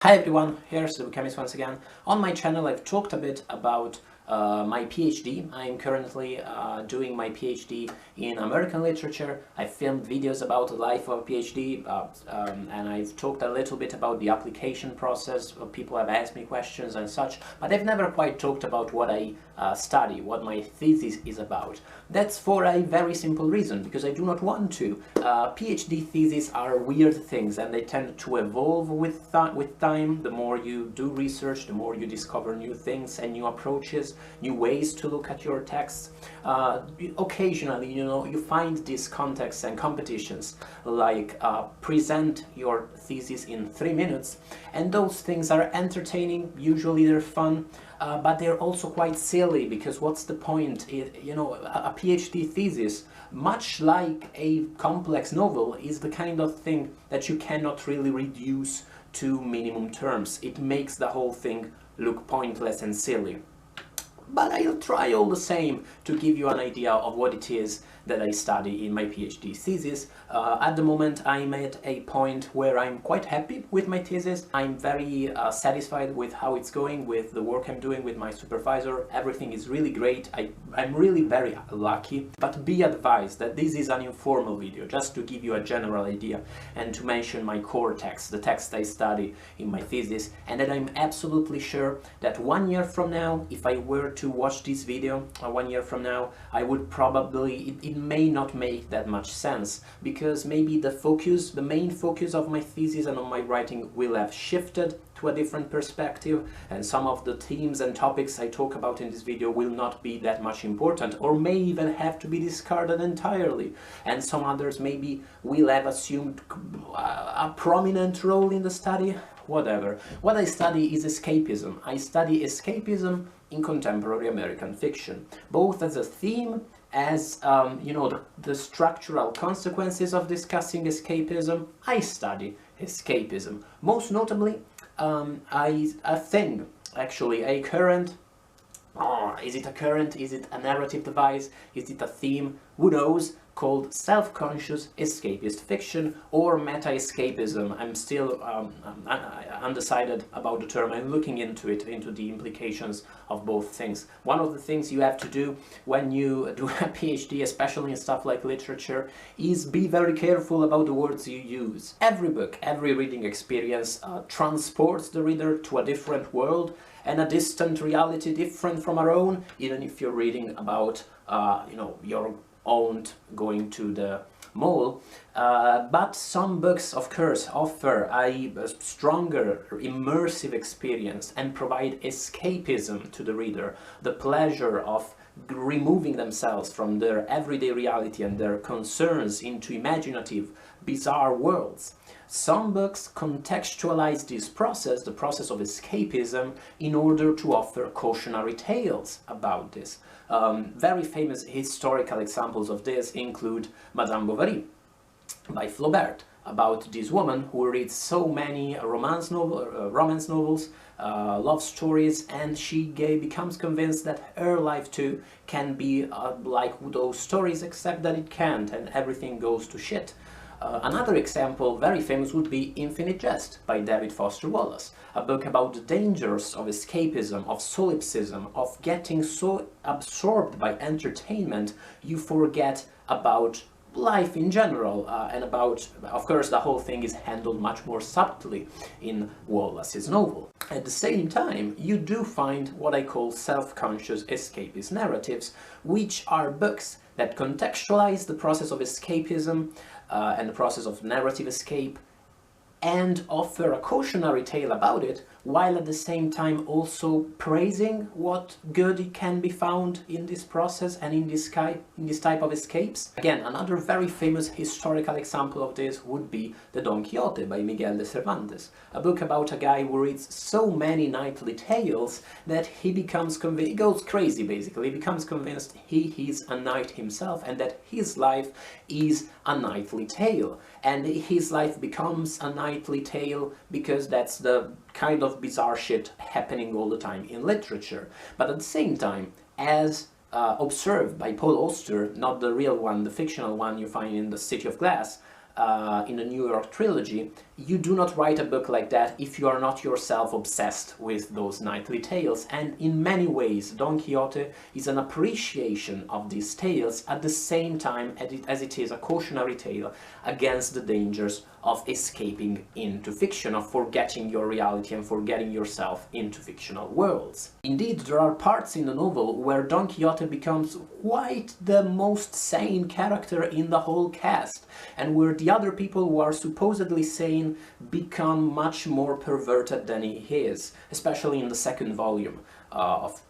Hi everyone, here's the Chemist once again. On my channel I've talked a bit about my PhD. I'm currently doing my PhD in American literature. I've filmed videos about the life of a PhD and I've talked a little bit about the application process. People have asked me questions and such, but I've never quite talked about what I study, what my thesis is about. That's for a very simple reason, because I do not want to. PhD theses are weird things and they tend to evolve with time. The more you do research, the more you discover new things and new approaches, new ways to look at your texts. Occasionally, you find these contexts and competitions like present your thesis in 3 minutes, and those things are entertaining, usually they're fun, but they're also quite silly, because what's the point? A PhD thesis, much like a complex novel, is the kind of thing that you cannot really reduce to minimum terms. It makes the whole thing look pointless and silly. But I'll try all the same to give you an idea of what it is that I study in my PhD thesis. At the moment I'm at a point where I'm quite happy with my thesis. I'm very satisfied with how it's going, with the work I'm doing with my supervisor. Everything is really great. I'm really very lucky. But be advised that this is an informal video, just to give you a general idea and to mention my core text, the text I study in my thesis, and that I'm absolutely sure that 1 year from now, if I were to watch this video 1 year from now, I would probably, it may not make that much sense, because maybe the main focus of my thesis and on my writing will have shifted to a different perspective, and some of the themes and topics I talk about in this video will not be that much important, or may even have to be discarded entirely, and some others maybe will have assumed a prominent role in the study. Whatever. What I study is escapism. I study escapism in contemporary American fiction, both as a theme, as the structural consequences of discussing escapism. I study escapism. Most notably, a thing, actually, a current. Is it a current? Is it a narrative device? Is it a theme? Who knows? Called self-conscious escapist fiction or meta-escapism. I'm still undecided about the term. I'm looking into it, into the implications of both things. One of the things you have to do when you do a PhD, especially in stuff like literature, is be very careful about the words you use. Every book, every reading experience transports the reader to a different world and a distant reality different from our own, even if you're reading about your own going to the mall. But some books, of course, offer a stronger immersive experience and provide escapism to the reader, the pleasure of removing themselves from their everyday reality and their concerns into imaginative, bizarre worlds. Some books contextualize this process, the process of escapism, in order to offer cautionary tales about this. Very famous historical examples of this include Madame Bovary by Flaubert, about this woman who reads so many romance novels, love stories, and she becomes convinced that her life too can be like those stories, except that it can't, and everything goes to shit. Another example, very famous, would be Infinite Jest by David Foster Wallace, a book about the dangers of escapism, of solipsism, of getting so absorbed by entertainment you forget about life in general, and about, of course, the whole thing is handled much more subtly in Wallace's novel. At the same time, you do find what I call self-conscious escapist narratives, which are books that contextualize the process of escapism and the process of narrative escape, and offer a cautionary tale about it, while at the same time also praising what good can be found in this process and in this type of escapes. Again, another very famous historical example of this would be the Don Quixote by Miguel de Cervantes, a book about a guy who reads so many knightly tales that he becomes convinced, he goes crazy basically, he becomes convinced he is a knight himself and that his life is a knightly tale. And his life becomes a knightly tale because that's the kind of bizarre shit happening all the time in literature. But at the same time, as observed by Paul Auster, not the real one, the fictional one you find in The City of Glass, in the New York trilogy, you do not write a book like that if you are not yourself obsessed with those knightly tales. And in many ways, Don Quixote is an appreciation of these tales at the same time as it is a cautionary tale against the dangers of escaping into fiction, of forgetting your reality and forgetting yourself into fictional worlds. Indeed, there are parts in the novel where Don Quixote becomes quite the most sane character in the whole cast, and where the other people who are supposedly sane become much more perverted than he is, especially in the second volume of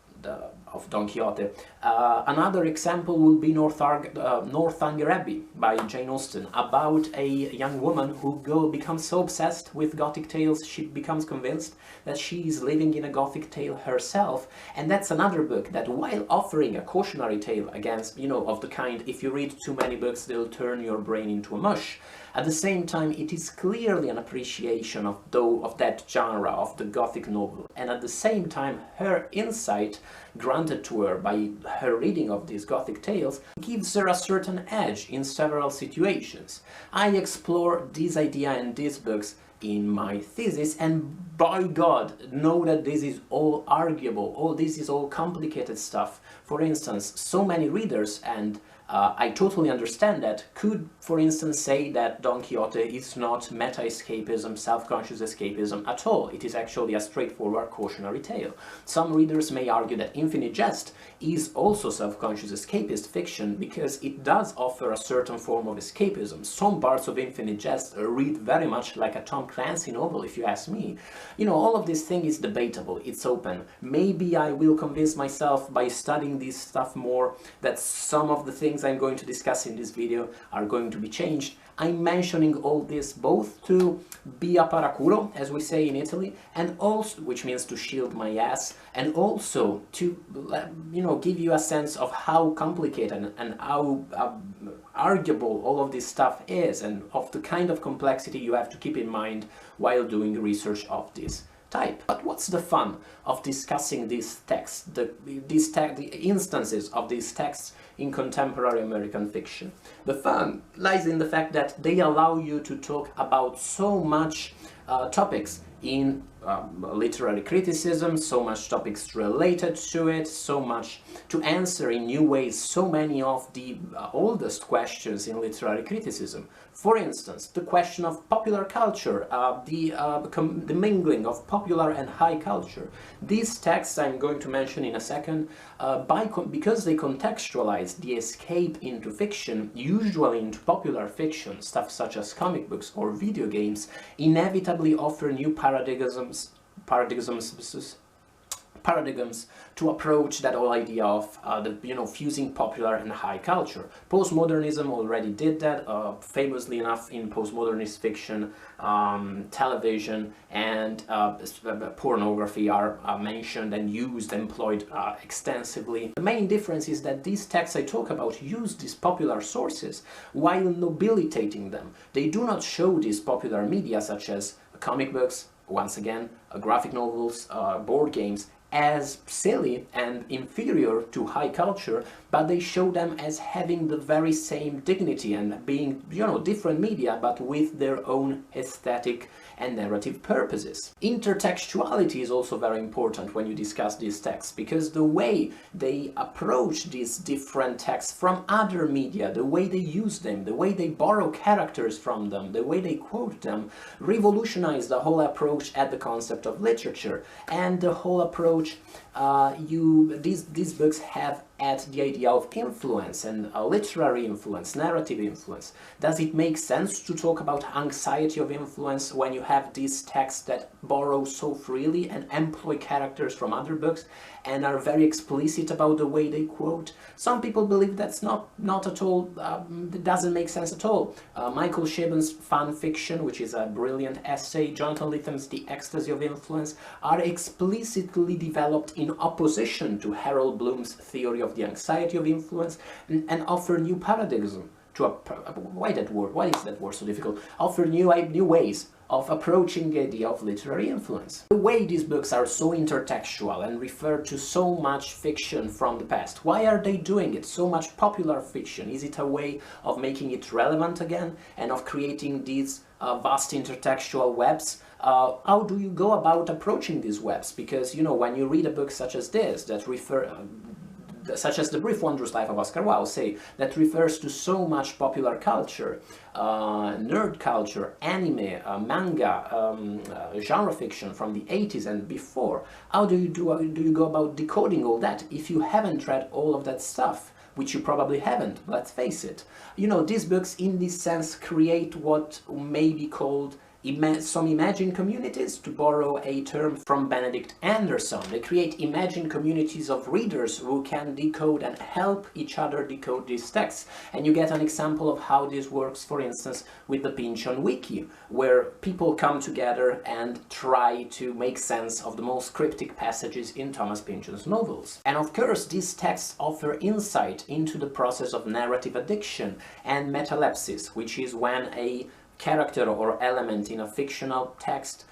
Don Quixote. Another example would be Northanger Abbey by Jane Austen, about a young woman who becomes so obsessed with Gothic tales she becomes convinced that she is living in a Gothic tale herself. And that's another book that, while offering a cautionary tale against, of the kind, if you read too many books they'll turn your brain into a mush, at the same time it is clearly an appreciation of that genre, of the Gothic novel. And at the same time, her insight granted to her by her reading of these Gothic tales gives her a certain edge in several situations. I explore this idea in these books in my thesis, and by God, know that this is all arguable, this is all complicated stuff. For instance, so many readers, and I totally understand that, could, for instance, say that Don Quixote is not meta-escapism, self-conscious escapism at all. It is actually a straightforward cautionary tale. Some readers may argue that Infinite Jest is also self-conscious escapist fiction because it does offer a certain form of escapism. Some parts of Infinite Jest read very much like a Tom Clancy novel, if you ask me. All of this thing is debatable, it's open. Maybe I will convince myself by studying this stuff more that some of the things I'm going to discuss in this video are going to be changed. I'm mentioning all this both to be a paraculo, as we say in Italy, and also, which means to shield my ass, and also to, give you a sense of how complicated and how arguable all of this stuff is, and of the kind of complexity you have to keep in mind while doing research of this type. But what's the fun of discussing these texts, the instances of these texts in contemporary American fiction? The fun lies in the fact that they allow you to talk about so much topics in literary criticism, so much topics related to it, so much to answer in new ways so many of the oldest questions in literary criticism. For instance, the question of popular culture, the mingling of popular and high culture. These texts I'm going to mention in a second, because they contextualize the escape into fiction, usually into popular fiction, stuff such as comic books or video games, inevitably offer new paradigms to approach that whole idea of fusing popular and high culture. Postmodernism already did that, famously enough in postmodernist fiction, television and pornography are mentioned and employed extensively. The main difference is that these texts I talk about use these popular sources while nobilitating them. They do not show these popular media such as comic books, once again, graphic novels, board games, as silly and inferior to high culture, but they show them as having the very same dignity and being, different media, but with their own aesthetic and narrative purposes. Intertextuality is also very important when you discuss these texts, because the way they approach these different texts from other media, the way they use them, the way they borrow characters from them, the way they quote them, revolutionize the whole approach at the concept of literature, and the whole approach these books have at the idea of influence and literary influence, narrative influence. Does it make sense to talk about anxiety of influence when you have these texts that borrow so freely and employ characters from other books and are very explicit about the way they quote? Some people believe that's not at all, it doesn't make sense at all. Michael Chabon's Fan Fiction, which is a brilliant essay, Jonathan Litham's The Ecstasy of Influence, are explicitly developed in opposition to Harold Bloom's theory of the anxiety of influence and offer new paradigm to why is that word so difficult? Offer new ways of approaching the idea of literary influence. The way these books are so intertextual and refer to so much fiction from the past, why are they doing it? So much popular fiction, is it a way of making it relevant again and of creating these vast intertextual webs? How do you go about approaching these webs? Because, you know, when you read a book such as this, that such as The Brief Wondrous Life of Oscar Wilde, say, that refers to so much popular culture, nerd culture, anime, manga, genre fiction from the 80s and before, how do you go about decoding all that if you haven't read all of that stuff? Which you probably haven't, let's face it. You know, these books in this sense create what may be called some imagined communities, to borrow a term from Benedict Anderson. They create imagined communities of readers who can decode and help each other decode these texts. And you get an example of how this works, for instance, with the Pynchon Wiki, where people come together and try to make sense of the most cryptic passages in Thomas Pynchon's novels. And of course, these texts offer insight into the process of narrative addiction and metalepsis, which is when a character or element in a fictional text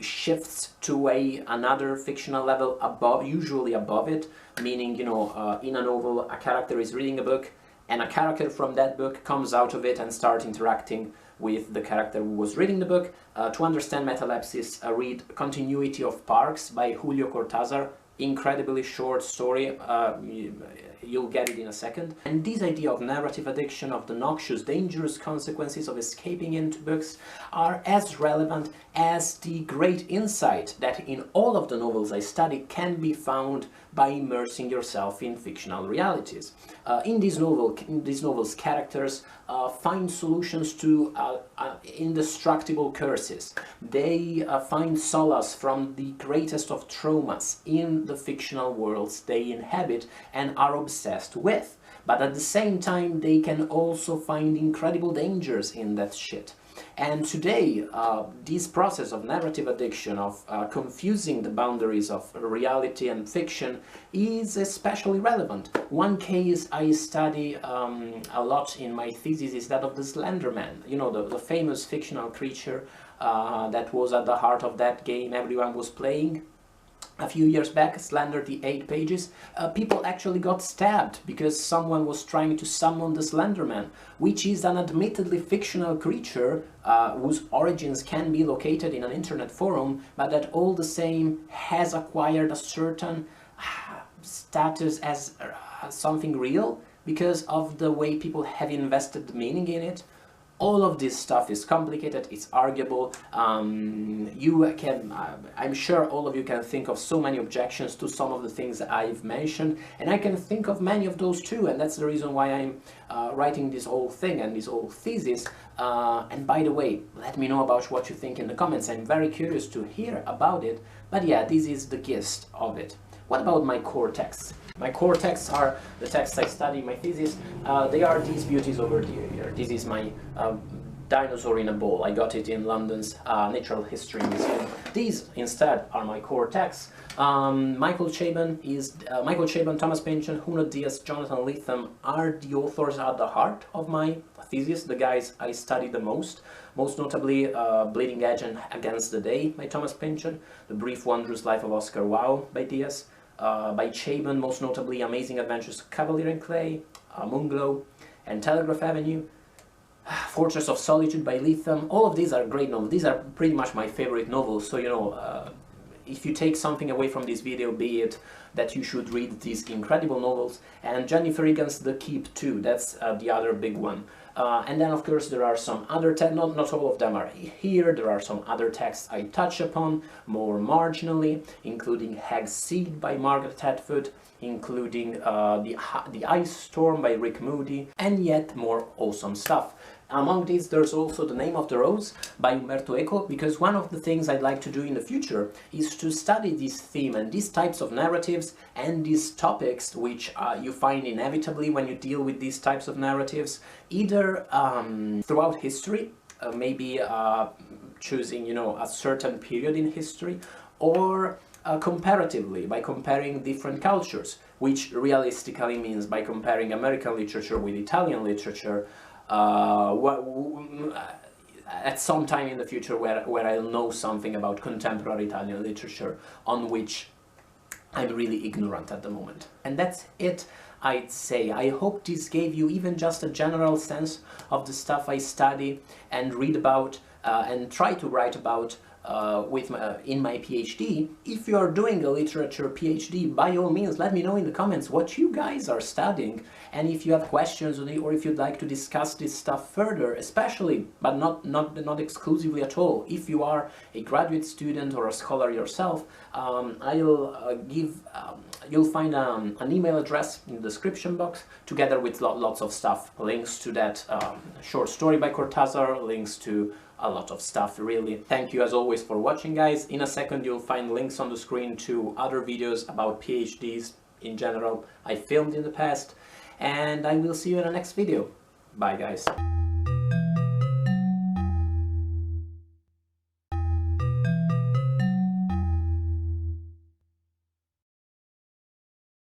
shifts to another fictional level above, usually above it, meaning, you know, in a novel a character is reading a book and a character from that book comes out of it and starts interacting with the character who was reading the book. To understand metalepsis, read Continuity of Parks by Julio Cortazar. Incredibly short story, you'll get it in a second. And this idea of narrative addiction, of the noxious, dangerous consequences of escaping into books, are as relevant as the great insight that in all of the novels I study can be found by immersing yourself in fictional realities. In these novels, characters find solutions to indestructible curses. They find solace from the greatest of traumas in the fictional worlds they inhabit and are obsessed with. But at the same time, they can also find incredible dangers in that shit. And today, this process of narrative addiction, of confusing the boundaries of reality and fiction, is especially relevant. One case I study a lot in my thesis is that of the Slender Man, you know, the famous fictional creature that was at the heart of that game everyone was playing. A few years back, Slender the 8 Pages, people actually got stabbed because someone was trying to summon the Slender Man, which is an admittedly fictional creature whose origins can be located in an internet forum, but that all the same has acquired a certain status as something real because of the way people have invested the meaning in it. All of this stuff is complicated, it's arguable. I'm sure all of you can think of so many objections to some of the things that I've mentioned, and I can think of many of those too, and that's the reason why I'm writing this whole thing and this whole thesis. And by the way, let me know about what you think in the comments. I'm very curious to hear about it, but yeah, this is the gist of it. What about my core texts? My core texts are the texts I study in my thesis. They are these beauties over here. This is my dinosaur in a bowl. I got it in London's Natural History Museum. These, instead, are my core texts. Michael Chabon, Thomas Pynchon, Junot Díaz, Jonathan Lethem are the authors at the heart of my thesis, the guys I study the most. Most notably, Bleeding Edge and Against the Day by Thomas Pynchon, The Brief Wondrous Life of Oscar Wilde by Díaz, by Chabon, most notably Amazing Adventures of Cavalier and Clay, Moonglow, and Telegraph Avenue, Fortress of Solitude by Lethem. All of these are great novels. These are pretty much my favorite novels, so you know, if you take something away from this video, be it that you should read these incredible novels, and Jennifer Egan's The Keep too, that's the other big one. And then of course there are some other texts, not all of them are here, there are some other texts I touch upon more marginally, including Hag's Seed by Margaret Atwood, including the Ice Storm by Rick Moody, and yet more awesome stuff. Among these, there's also The Name of the Rose by Umberto Eco, because one of the things I'd like to do in the future is to study this theme and these types of narratives and these topics which you find inevitably when you deal with these types of narratives, either throughout history, maybe choosing, you know, a certain period in history, or comparatively, by comparing different cultures, which realistically means by comparing American literature with Italian literature, at some time in the future where I'll know something about contemporary Italian literature on which I'm really ignorant at the moment. And that's it, I'd say. I hope this gave you even just a general sense of the stuff I study and read about and try to write about in my PhD. If you are doing a literature PhD, by all means let me know in the comments what you guys are studying, and if you have questions or if you'd like to discuss this stuff further, especially, but not exclusively at all, if you are a graduate student or a scholar yourself, you'll find an email address in the description box, together with lots of stuff, links to that short story by Cortazar, links to a lot of stuff, really. Thank you as always for watching, guys. In a second you'll find links on the screen to other videos about PhDs in general I filmed in the past, and I will see you in the next video. Bye, guys.